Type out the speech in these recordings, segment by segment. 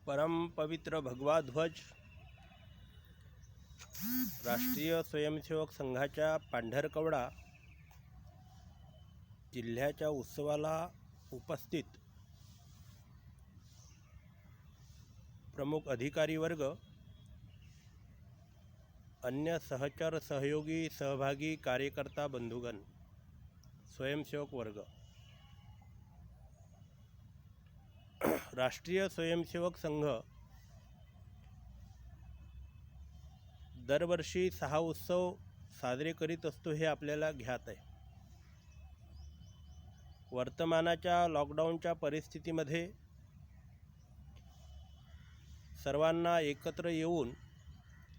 परम पवित्र भगवा ध्वज राष्ट्रीय स्वयंसेवक संघाच्या पांढरकवडा जिल्ह्याच्या उत्सवाला उपस्थित प्रमुख अधिकारी वर्ग, अन्य सहचर सहयोगी सहभागी कार्यकर्ता बंधुगण, स्वयंसेवक वर्ग। राष्ट्रीय स्वयंसेवक संघ दरवर्षी 6 उत्सव साजरे करीत असतो हे आपल्याला ज्ञात आहे। वर्तमानाच्या लॉकडाऊनच्या परिस्थितीमध्ये सर्वांना एकत्र येऊन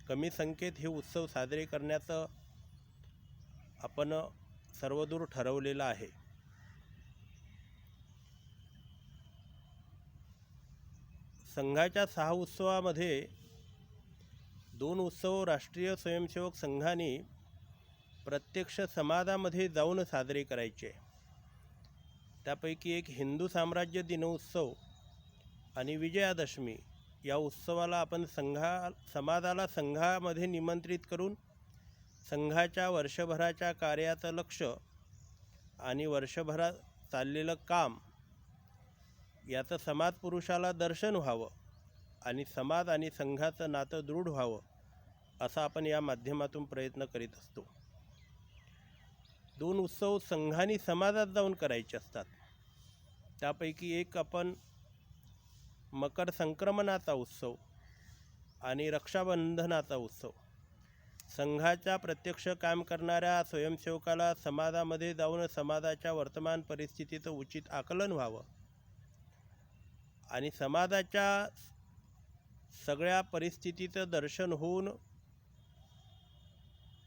कमी संख्येत हे उत्सव साजरे करण्याचं आपण सर्वदूर ठरवलेलं आहे। संघाच्या 6 उत्सवामध्ये 2 उत्सव राष्ट्रीय स्वयंसेवक संघाने प्रत्यक्ष समाजामध्ये जाऊन साजरे करायचे। त्यापैकी एक हिंदू साम्राज्य दिनोत्सव आणि विजयादशमी या उत्सवाला आपण समाजाला संघामध्ये निमंत्रित करून संघाच्या वर्षभराच्या कार्याचं लक्ष आणि वर्षभरात चाललेलं काम याचं समाज पुरुषाला दर्शन व्हावं आणि समाज आणि संघाचं नातं दृढ व्हावं असा आपण या माध्यमातून प्रयत्न करीत असतो। 2 उत्सव संघाने समाजात जाऊन करायचे असतात। त्यापैकी एक आपण मकर संक्रमणाचा उत्सव आणि रक्षाबंधनाचा उत्सव। संघाच्या प्रत्यक्ष काम करणाऱ्या स्वयंसेवकाला समाजामध्ये जाऊन समाजाच्या वर्तमान परिस्थितीचं उचित आकलन व्हावं आणि समाजाच्या सगळ्या परिस्थितीचं दर्शन होऊन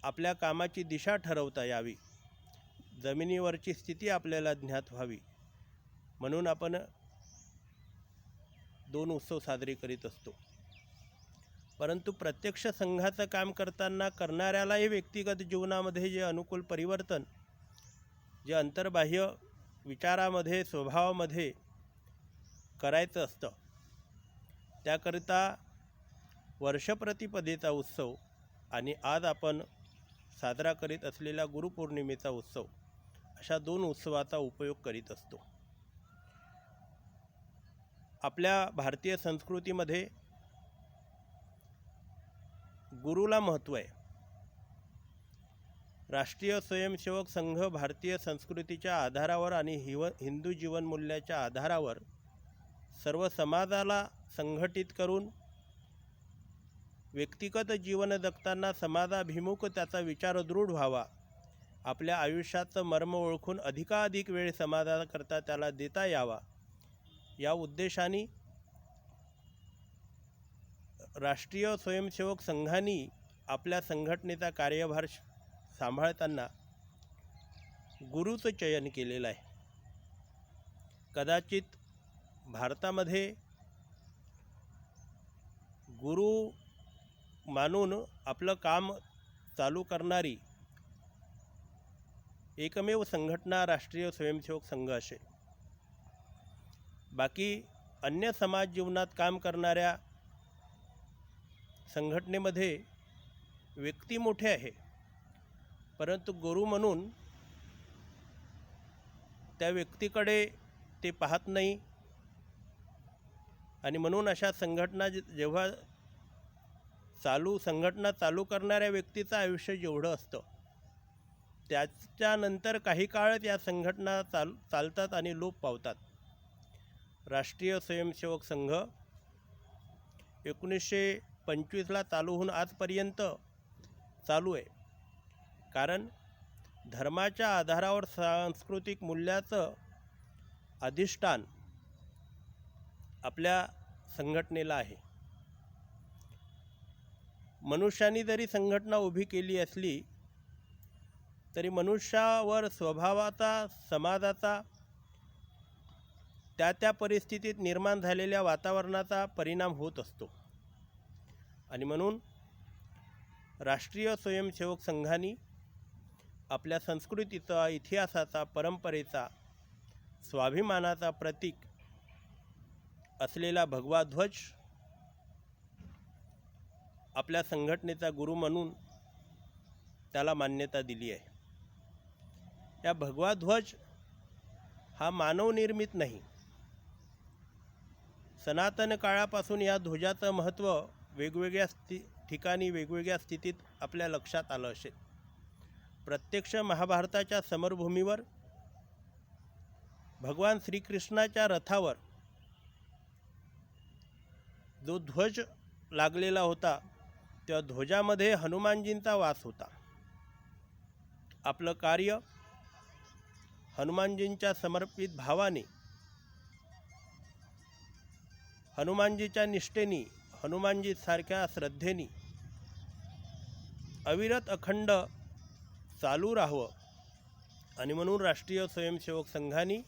आपल्या कामाची दिशा ठरवता यावी, जमिनीवरची स्थिती आपल्याला ज्ञात व्हावी म्हणून आपण 2 उत्सव साजरे करीत असतो। परंतु प्रत्यक्ष संघाचं काम करताना करणाऱ्यालाही व्यक्तिगत जीवनामध्ये जे अनुकूल परिवर्तन, जे अंतर्बाह्य विचारामध्ये स्वभावामध्ये करायचं असतं, त्याकरिता वर्षप्रतिपदेचा उत्सव आणि आज आपण साजरा करीत असलेला गुरुपौर्णिमेचा उत्सव अशा 2 उत्सवाचा उपयोग करीत असतो। आपल्या भारतीय संस्कृतीमध्ये गुरुला महत्त्व आहे। राष्ट्रीय स्वयंसेवक संघ भारतीय संस्कृतीच्या आधारावर आणि हिंदू जीवनमूल्याच्या आधारावर सर्व समाजाला संघटित करून व्यक्तिगत जीवन जगताना समाजाभिमुख त्याचा विचार दृढ व्हावा, आपल्या आयुष्याचं मर्म ओळखून अधिकाधिक वेळ समाजाकरता त्याला देता यावा या उद्देशाने राष्ट्रीय स्वयंसेवक संघाने आपल्या संघटनेचा कार्यभार सांभाळताना गुरुचं चयन केलेलं आहे। कदाचित भारतामध्ये गुरु मानून आपलं काम चालू करणारी एकमेव संघटना राष्ट्रीय स्वयंसेवक संघ असेल। बाकी अन्य समाज जीवनात काम करणाऱ्या संघटनेमध्ये व्यक्ती मोठे आहे, परंतु गुरु म्हणून त्या व्यक्तीकडे ते पाहत नाही आणि म्हणून अशा संघटना जेव्हा संघटना चालू करणाऱ्या व्यक्तीचं आयुष्य जेवढं असतं त्याच्यानंतर काही काळच या संघटना चालतात आणि लोप पावतात। राष्ट्रीय स्वयंसेवक संघ 1925ला चालू होऊन आजपर्यंत चालू आहे, कारण धर्माच्या आधारावर सांस्कृतिक मूल्याचं अधिष्ठान आपल्या संघटनेला आहे। मनुष्याने जरी संघटना उभी केली असली तरी मनुष्यावर स्वभावाचा, समाजाचा, त्या परिस्थितीत निर्माण झालेल्या वातावरणाचा परिणाम होत असतो आणि म्हणून राष्ट्रीय स्वयंसेवक संघाने आपल्या संस्कृतीचा, इतिहासाचा, परंपरेचा, स्वाभिमानाचा प्रतीक असलेला भगवा ध्वज आपल्या संघटनेचा गुरु म्हणून त्याला मान्यता दिली आहे. या भगवा ध्वज हा मानवनिर्मित नाही. सनातन काळापासून या ध्वजाचं महत्त्व वेगवेगळ्या ठिकाणी वेगवेगळ्या स्थितीत आपल्या लक्षात आलं असेल. प्रत्यक्ष महाभारताच्या समरभूमीवर भगवान श्रीकृष्णाच्या रथावर जो ध्वज लागलेला होता त्या ध्वजामध्ये हनुमानजींचा वास होता. आपलं कार्य हनुमानजींच्या समर्पित भावाने, हनुमानजीच्या निष्ठेने, हनुमानजी सारख्या श्रद्धेने अविरत अखंड चालू राहावं आणि म्हणून राष्ट्रीय स्वयंसेवक संघाने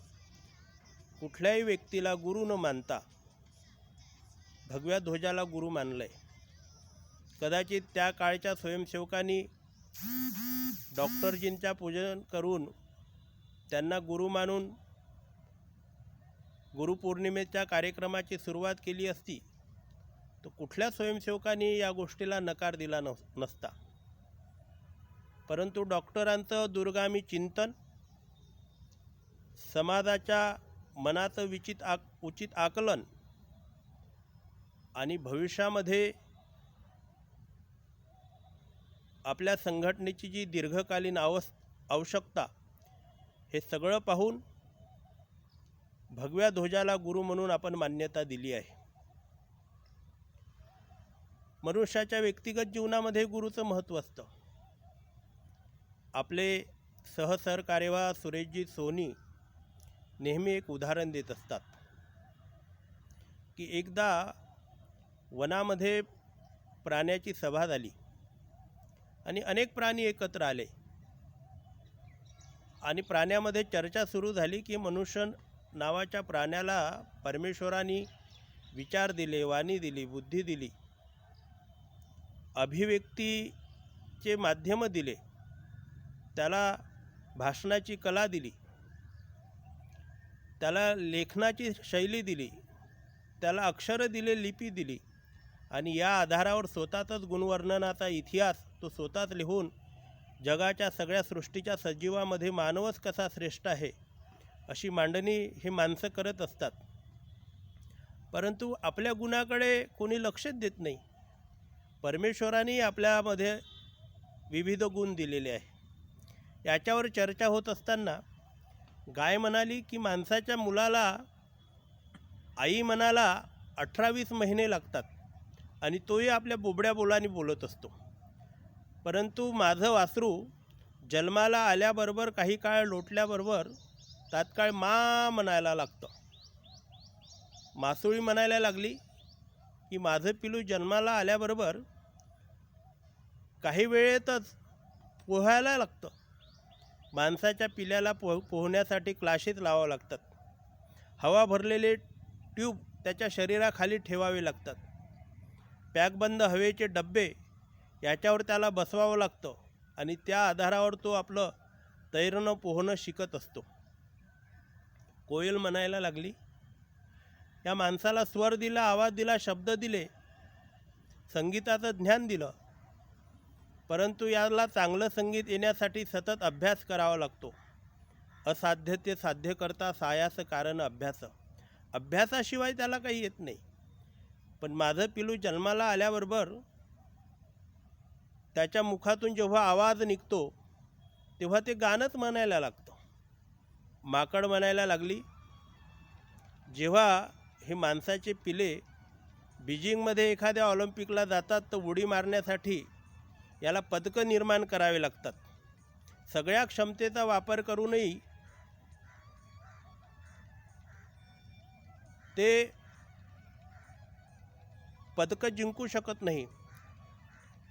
कुठल्याही व्यक्तीला गुरु न मानता भगव्या ध्वजाला गुरु मानलंय. कदाचित त्या काळच्या स्वयंसेवकांनी डॉक्टरजींच्या पूजन करून त्यांना गुरु मानून गुरुपौर्णिमेच्या कार्यक्रमाची सुरुवात केली असती तर कुठल्या स्वयंसेवकांनी या गोष्टीला नकार दिला नसता. परंतु डॉक्टरांचं दूरगामी चिंतन, समाजाच्या मनाचं उचित आकलन आणि भविष्यामध्ये आपल्या संघटनेची जी दीर्घकालीन आवश्यकता हे सगळं पाहून भगव्या ध्वजाला गुरु म्हणून आपण मान्यता दिली आहे. मनुष्याच्या व्यक्तिगत जीवनामध्ये गुरुचं महत्त्व असतं. आपले सहकार्यवाह सुरेशजी सोनी नेहमी एक उदाहरण देत असतात की एकदा वनामध्ये प्राण्याची सभा झाली आणि अनेक प्राणी एकत्र आले आणि प्राण्यामध्ये चर्चा सुरू झाली की मनुष्य नावाच्या प्राण्याला परमेश्वराने विचार दिले, वाणी दिली, बुद्धी दिली, अभिव्यक्तीचे माध्यम दिले, त्याला भाषणाची कला दिली, त्याला लेखनाची शैली दिली, त्याला अक्षरं दिले, लिपी दिली आणि या आधारावर स्वतःचाच गुणवर्णनाचा इतिहास तो स्वतःच लिहून जगाच्या सगळ्या सृष्टीच्या सजीवामध्ये मानवच कसा श्रेष्ठ आहे अशी मांडणी हे माणसं करत असतात. परंतु आपल्या गुणाकडे कोणी लक्षच देत नाही. परमेश्वराने आपल्यामध्ये विविध गुण दिलेले आहे. याच्यावर चर्चा होत असताना गाय म्हणाली की माणसाच्या मुलाला आई म्हणाला 18-20 महिने लागतात आणि तोही आपल्या बोबड्या बोलाने बोलत असतो. परंतु माझं वासरू जन्माला आल्याबरोबर काही काळ लोटल्याबरोबर तात्काळ मा म्हणायला लागतं. मासुळी म्हणायला लागली की माझं पिलू जन्माला आल्याबरोबर काही वेळेतच पोहायला लागतं. माणसाच्या पिल्याला पोहण्यासाठी क्लासेस लावावं लागतात. हवा भरलेले ट्यूब त्याच्या शरीराखाली ठेवावे लागतात. पॅकबंद हवेचे डब्बे याच्यावर त्याला बसवावं लागतं आणि त्या आधारावर तो आपलं तैरणं पोहणं शिकत असतो. कोयल म्हणायला लागली, या माणसाला स्वर दिला, आवाज दिला, शब्द दिले, संगीताचं ज्ञान दिलं, परंतु याला चांगलं संगीत येण्यासाठी सतत अभ्यास करावा लागतो. असाध्य ते साध्य करता सायास कारण अभ्यास. अभ्यासाशिवाय त्याला काही येत नाही. पण माझं पिलू जन्माला आल्याबरोबर त्याच्या मुखातून जेव्हा आवाज निघतो तेव्हा ते गाणंच म्हणायला लागतं. माकड म्हणायला लागली, जेव्हा हे माणसाचे पिले बीजिंगमध्ये एखाद्या ऑलिम्पिकला जातात तर उडी मारण्यासाठी याला पदकं निर्माण करावे लागतात. सगळ्या क्षमतेचा वापर करूनही ते पदकं जिंकू शकत नाही.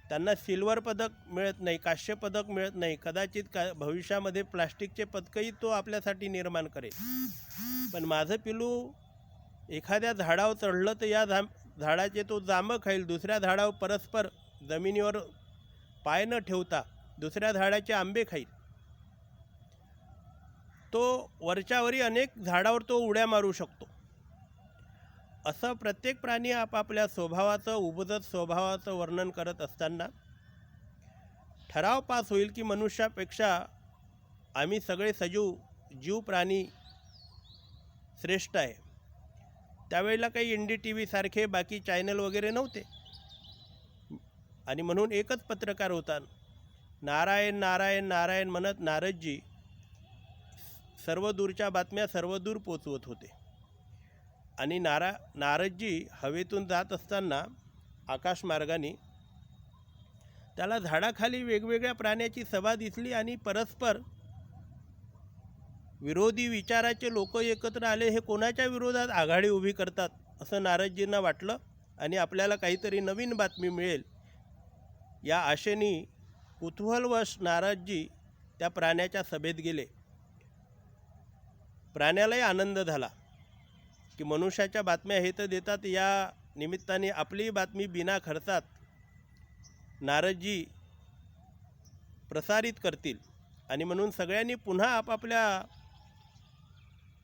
त्यांना सिल्वर पदक मिळत नाही, कांस्य पदक मिळत नाही. कदाचित भविष्यामध्ये प्लास्टिकचे पदकही तो आपल्यासाठी निर्माण करेल. पण माझं पिलू एखाद्या झाडावर चढलं तर या झाडाचे तो जांभं खाईल, दुसऱ्या झाडावर परस्पर जमिनीवर पाय न ठेवता दुसऱ्या झाडाचे आंबे खाईल. तो वरच्यावरी अनेक झाडावर तो उड्या मारू शकतो. असं प्रत्येक प्राणी आपापल्या स्वभावाचं उपजत स्वभावाचं वर्णन करत असताना ठराव पास होईल की मनुष्यापेक्षा आम्ही सगळे सजीव जीव प्राणी श्रेष्ठ आहे. त्यावेळेला काही NDTV सारखे बाकी चॅनल वगैरे नव्हते आणि म्हणून एकच पत्रकार होता. नारायण नारायण नारायण म्हणत नारदजी सर्व दूरच्या बातम्या सर्व दूर पोचवत होते. आणि नारदजी हवेतून जात असताना आकाशमार्गाने त्याला झाडाखाली वेगवेगळ्या प्राण्याची सभा दिसली आणि परस्पर विरोधी विचाराचे लोक एकत्र आले. हे कोणाच्या विरोधात आघाडी उभी करतात असं नारदजींना वाटलं आणि आपल्याला काहीतरी नवीन बातमी मिळेल या आशेने कुतूहलवश नारदजी त्या प्राण्याच्या सभेत गेले. प्राण्यालाही आनंद झाला की मनुष्याच्या बातम्या हे तर देतात, या निमित्ताने आपली बातमी बिना खर्चात नारदजी प्रसारित करतील. आणि म्हणून सगळ्यांनी पुन्हा आपापल्या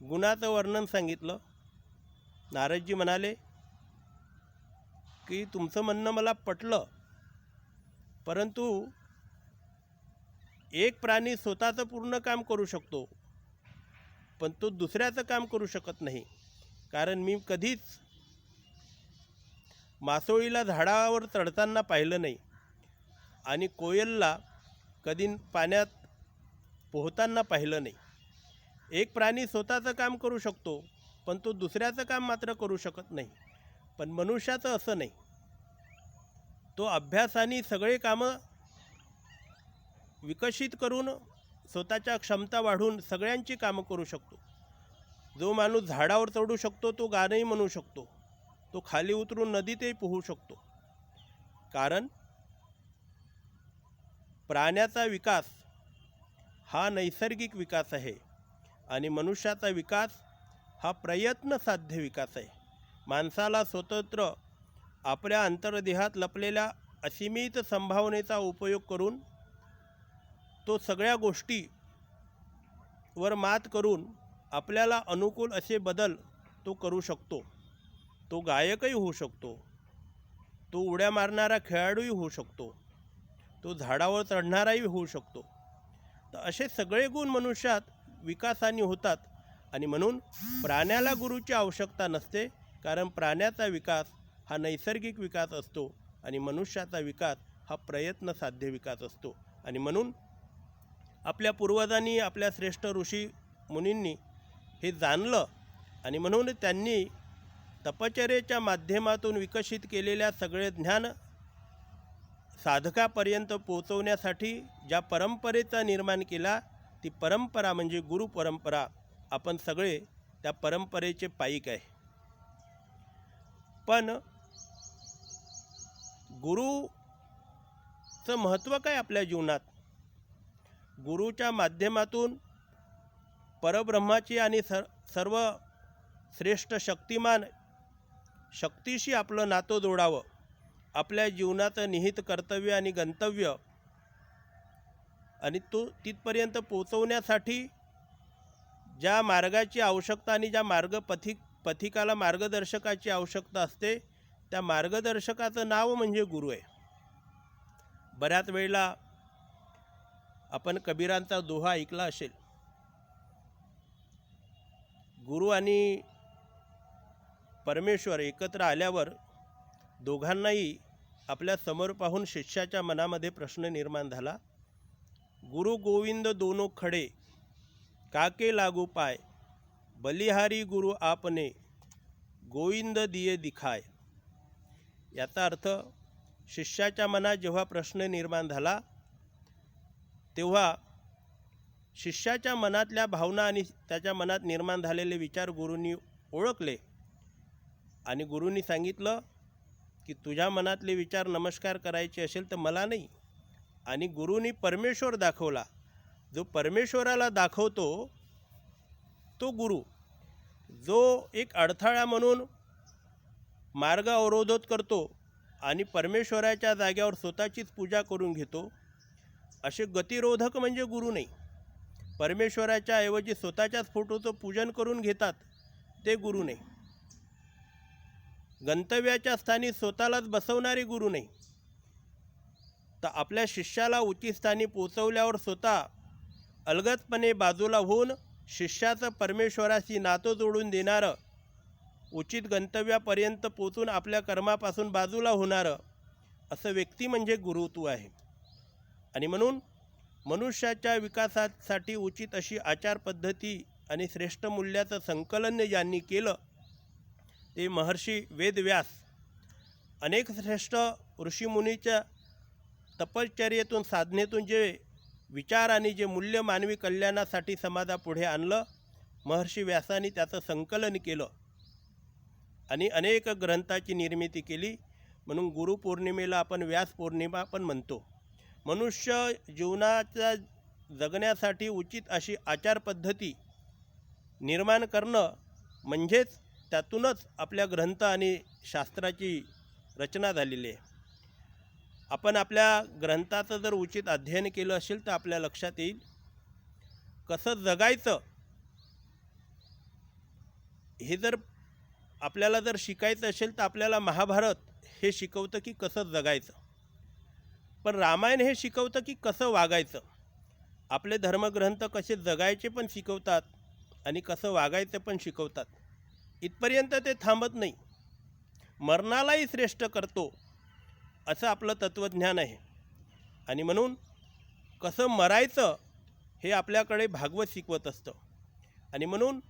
गुणाचं वर्णन सांगितलं. नारदजी म्हणाले की तुमचं म्हणणं मला पटलं, परंतु एक प्राणी स्वतःचं पूर्ण काम करू शकतो पण तो दुसऱ्याचं काम करू शकत नाही. कारण मी कधीच मासोळीला झाडावर चढताना पाहिलं नाही आणि कोयलला कधी पाण्यात पोहताना पाहिलं नाही. एक प्राणी स्वतःचं काम करू शकतो पण तो दुसऱ्याचं काम मात्र करू शकत नाही. पण मनुष्याचं असं नाही. तो अभ्यासाने सगळे कामं विकसित करून स्वतःच्या क्षमता वाढवून सगळ्यांची कामं करू शकतो. जो माणूस झाडावर चढू शकतो तो गाणंही म्हणू शकतो, तो खाली उतरून नदीतही पोहू शकतो. कारण प्राण्याचा विकास हा नैसर्गिक विकास आहे आणि मनुष्याचा विकास हा प्रयत्न साध्य विकास आहे. माणसाला स्वतंत्र आपल्या अंतर्देहात लपलेल्या असीमित संभावनेचा उपयोग करून तो सगळ्या गोष्टीवर मात करून आपल्याला अनुकूल असे बदल तो करू शकतो. तो गायकही होऊ शकतो, तो उड्या मारणारा खेळाडूही होऊ शकतो, तो झाडावर चढणाराही होऊ शकतो. तर असे सगळे गुण मनुष्यात विकासाने होतात आणि म्हणून प्राण्याला गुरुची आवश्यकता नसते. कारण प्राण्याचा विकास हा नैसर्गिक विकास असतो आणि मनुष्याचा विकास हा प्रयत्न साध्य विकास असतो. आणि म्हणून आपल्या पूर्वजांनी आपल्या श्रेष्ठ ऋषी मुनींनी हे जाणलं आणि म्हणून त्यांनी तपश्चर्येच्या माध्यमातून विकसित केलेल्या सगळे ज्ञान साधकापर्यंत पोहोचवण्यासाठी ज्या परंपरेचा निर्माण केला ती परंपरा म्हणजे गुरु परंपरा. आपण सगळे त्या परंपरेचे पाईक आहे. पण गुरुचं महत्त्व काय आपल्या जीवनात? गुरुच्या माध्यमातून परब्रह्माची आणि सर्व श्रेष्ठ शक्तिमान शक्तीशी आपलं नातं जोडावं. आपल्या जीवनाचं निहित कर्तव्य आणि गंतव्य आणि तो तिथपर्यंत पोचवण्यासाठी ज्या मार्गाची आवश्यकता आणि ज्या पथिकाला मार्गदर्शकाची आवश्यकता असते त्या मार्गदर्शकाचं नाव म्हणजे गुरु आहे. बऱ्याच वेळेला आपण कबीरांचा दोहा ऐकला असेल. गुरु आणि परमेश्वर एकत्र आल्यावर दोघांनाही आपल्या समोर पाहून शिष्याच्या मनामध्ये प्रश्न निर्माण झाला. गुरु गोविंद दोनो खडे काके लागू पाय, बलिहारी गुरु आपने गोविंद दिये दिखाय. याचा अर्थ शिष्याच्या मनात जेव्हा प्रश्न निर्माण झाला तेव्हा शिष्याच्या मनातल्या भावना आणि त्याच्या मनात निर्माण झालेले विचार गुरूंनी ओळखले आणि गुरूंनी सांगितलं की तुझ्या मनातले विचार नमस्कार करायचे असेल तर मला नाही. आणि गुरूंनी परमेश्वर दाखवला. जो परमेश्वराला दाखवतो तो गुरु. जो एक अडथळा म्हणून मार्ग अवरोधित करतो आणि परमेश्वराच्या जाग्यावर स्वतःचीच पूजा करून घेतो असे गतिरोधक म्हणजे गुरु नाही. परमेश्वराच्या ऐवजी स्वतःच्याच फोटोचं पूजन करून घेतात ते गुरु नाही. गंतव्याच्या स्थानी स्वतःलाच बसवणारे गुरु नाही, तर आपल्या शिष्याला उचित स्थानी पोचवल्यावर स्वतः अलगदपणे बाजूला होऊन शिष्याचं परमेश्वराशी नातं जोडून देणारं, उचित गंतव्यापर्यंत पोचून आपल्या कर्मापासून बाजूला होणारं असं व्यक्ती म्हणजे गुरुत्व आहे. आणि म्हणून मनुष्याच्या विकासासाठी उचित अशी आचारपद्धती आणि श्रेष्ठ मूल्याचं संकलन ज्यांनी केलं ते महर्षी वेदव्यास. अनेक श्रेष्ठ ऋषीमुनीच्या तपश्चर्येतून साधनेतून जे विचार आणि जे मूल्य मानवी कल्याणासाठी समाजापुढे आणलं, महर्षी व्यासांनी त्याचं संकलन केलं आणि अनेक ग्रंथाची निर्मिती केली. म्हणून गुरुपौर्णिमेला आपण व्यास पौर्णिमा पण म्हणतो. मनुष्य जीवनाच्या जगण्यासाठी उचित अशी आचारपद्धती निर्माण करणं म्हणजेच त्यातूनच आपल्या ग्रंथ आणि शास्त्राची रचना झालेली आहे. आपण आपल्या ग्रंथाचं जर उचित अध्ययन केलं असेल तर आपल्या लक्षात येईल कसं जगायचं. हे जर आपल्याला जर शिकायचं असेल तर आपल्याला महाभारत हे शिकवतं की कसं जगायचं, पण रामायण हे शिकवतं की कसं वागायचं. आपले धर्मग्रंथ कसे जगायचे पण शिकवतात आणि कसं वागायचं पण शिकवतात. इथपर्यंत ते थांबत नाही, मरणालाही श्रेष्ठ करतो असं आपलं तत्त्वज्ञान आहे. आणि म्हणून कसं मरायचं हे आपल्याकडे भागवत शिकवत असतं. आणि म्हणून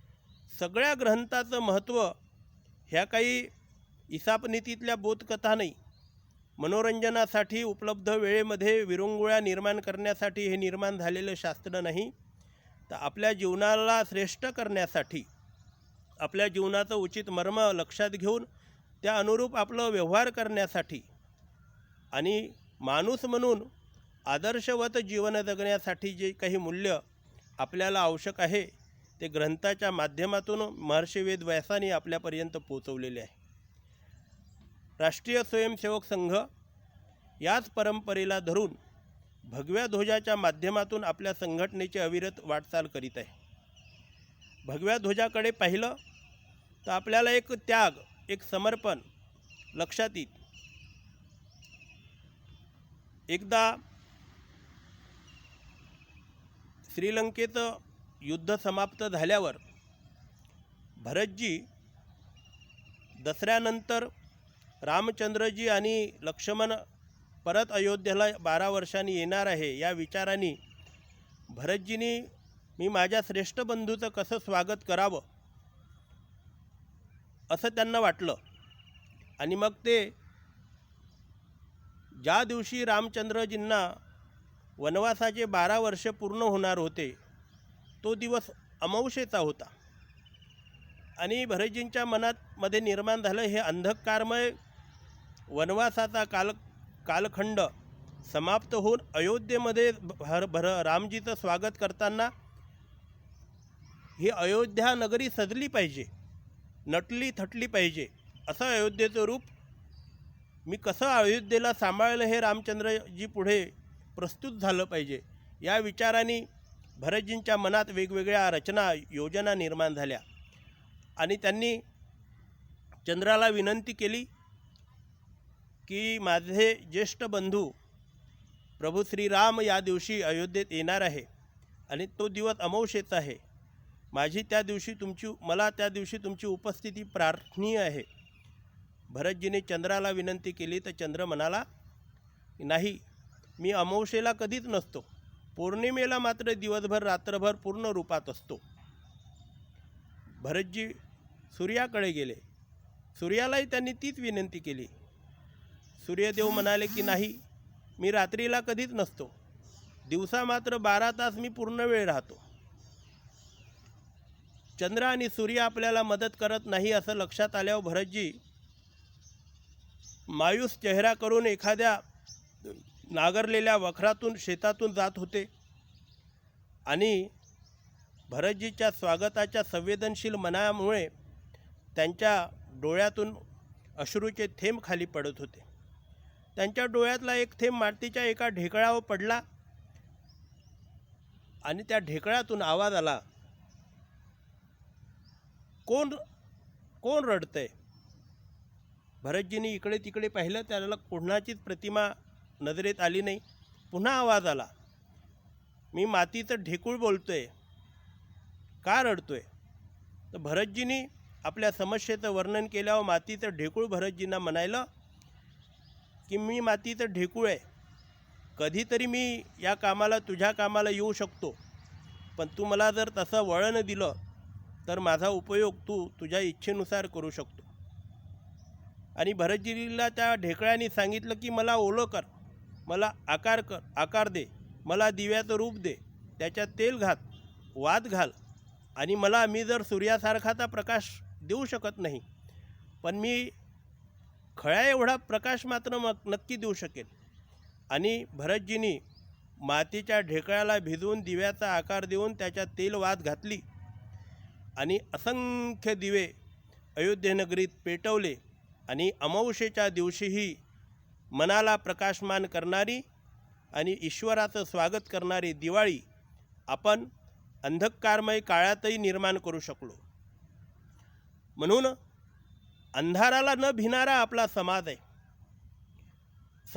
सगळ्या ग्रंथाचं महत्त्व ह्या काही इसापनीतीतल्या बोधकथा नाही, मनोरंजनासाठी उपलब्ध वेळेमध्ये विरंगुळ्या निर्माण करण्यासाठी हे निर्माण झालेलं शास्त्र नाही, तर आपल्या जीवनाला श्रेष्ठ करण्यासाठी, आपल्या जीवनाचं उचित मर्म लक्षात घेऊन त्या अनुरूप आपलं व्यवहार करण्यासाठी आणि माणूस म्हणून आदर्शवत जीवन जगण्यासाठी जे काही मूल्य आपल्याला आवश्यक आहे ते ग्रंथाच्या माध्यमातून महर्षी वेदव्यासांनी आपल्यापर्यंत पोचवलेले आहे. राष्ट्रीय स्वयंसेवक संघ याच परंपरेला धरून भगव्या ध्वजाच्या माध्यमातून आपल्या संघटनेची अविरत वाटचाल करीत आहे. भगव्या ध्वजाकडे पाहिलं तर आपल्याला एक त्याग, एक समर्पण लक्षात येईल. एकदा श्रीलंकेचं युद्ध समाप्त झाल्यावर भरतजी दसऱ्यानंतर रामचंद्रजी आणि लक्ष्मण परत अयोध्येला 12 वर्षांनी येणार आहे या विचाराने भरतजींनी मी माझ्या श्रेष्ठ बंधूचं कसं स्वागत करावं असं त्यांना वाटलं. आणि मग ते ज्या दिवशी रामचंद्रजींना वनवासाचे 12 वर्ष पूर्ण होणार होते तो दिवस अमावस्येचा होता. आणि भरतजींच्या मध्ये निर्माण झालं हे अंधकारमय वनवासाचा कालखंड समाप्त होऊन अयोध्येमध्ये रामजीचं स्वागत करताना ही अयोध्या नगरी सजली पाहिजे, नटली थटली पाहिजे, असं अयोध्येचं रूप मी कसं अयोध्येला सांभाळलं हे रामचंद्रजी पुढे प्रस्तुत झालं पाहिजे. या विचाराने भरतजींच्या मनात वेगवेगळ्या रचना योजना निर्माण झाल्या आणि त्यांनी चंद्राला विनंती केली की माझे ज्येष्ठ बंधू प्रभू श्रीराम या दिवशी अयोध्येत येणार आहे आणि तो दिवस अमावस्येचा आहे. मला त्या दिवशी तुमची उपस्थिती प्रार्थनीय आहे. भरतजीने चंद्राला विनंती केली तर चंद्र म्हणाला नाही, मी अमावस्येला कधीच नसतो, पौर्णिमेला मात्र दिवसभर रात्रभर पूर्ण रूपात असतो. भरतजी सूर्याकडे गेले, सूर्यालाही त्यांनी तीच विनंती केली. सूर्यदेव म्हणाले की नाही, मी रात्रीला कधीच नसतो, दिवसा मात्र 12 तास मी पूर्ण वेळ राहतो. चंद्र आणि सूर्य आपल्याला मदत करत नाही असं लक्षात आल्यावर भरतजी मायूस चेहरा करून एखाद्या नांगरलेल्या वखरातून शेतातून जात होते आणि भरतजीच्या स्वागताच्या संवेदनशील मनामुळे त्यांच्या डोळ्यातून अश्रूचे थेंब खाली पडत होते. त्यांच्या डोळ्यातला एक थेंब मातीच्या एका ढेकळावर पडला आणि त्या ढेकळातून आवाज आला, कोण रडतंय? भरतजींनी इकडे तिकडे पाहिलं, त्याला कोणाचीच प्रतिमा नजरेत आली नाही. पुन्हा आवाज आला, मी मातीचं ढेकूळ बोलतोय, का रडतोय? तर भरतजींनी आपल्या समस्येचं वर्णन केल्यावर मातीचं ढेकूळ भरतजींना म्हणायलं की मी मातीचं ढेकूळ आहे, कधीतरी मी या कामाला तुझ्या कामाला येऊ शकतो, पण तू मला जर तसं वळण दिलं तर माझा उपयोग तू तुझ्या इच्छेनुसार करू शकतो. आणि भरतजीला त्या ढेकळाने सांगितलं की मला ओलं कर, मला आकार दे, मला दिव्याचं रूप दे, त्याच्यात तेल घात, वात घाल, आणि मी जर सूर्यासारखाचा प्रकाश देऊ शकत नाही, पण मी खळ्या एवढा प्रकाश मात्र नक्की देऊ शकेल. आणि भरतजींनी मातीच्या ढेकळाला भिजवून दिव्याचा आकार देऊन त्याच्यात तेल वात घातली आणि असंख्य दिवे अयोध्येनगरीत पेटवले. आणि अमावस्येच्या दिवशीही मनाला प्रकाशमान करणारी आणि ईश्वराचं स्वागत करणारी दिवाळी आपण अंधकारमय काळातही निर्माण करू शकलो. म्हणून अंधाराला न भिणारा आपला समाज आहे.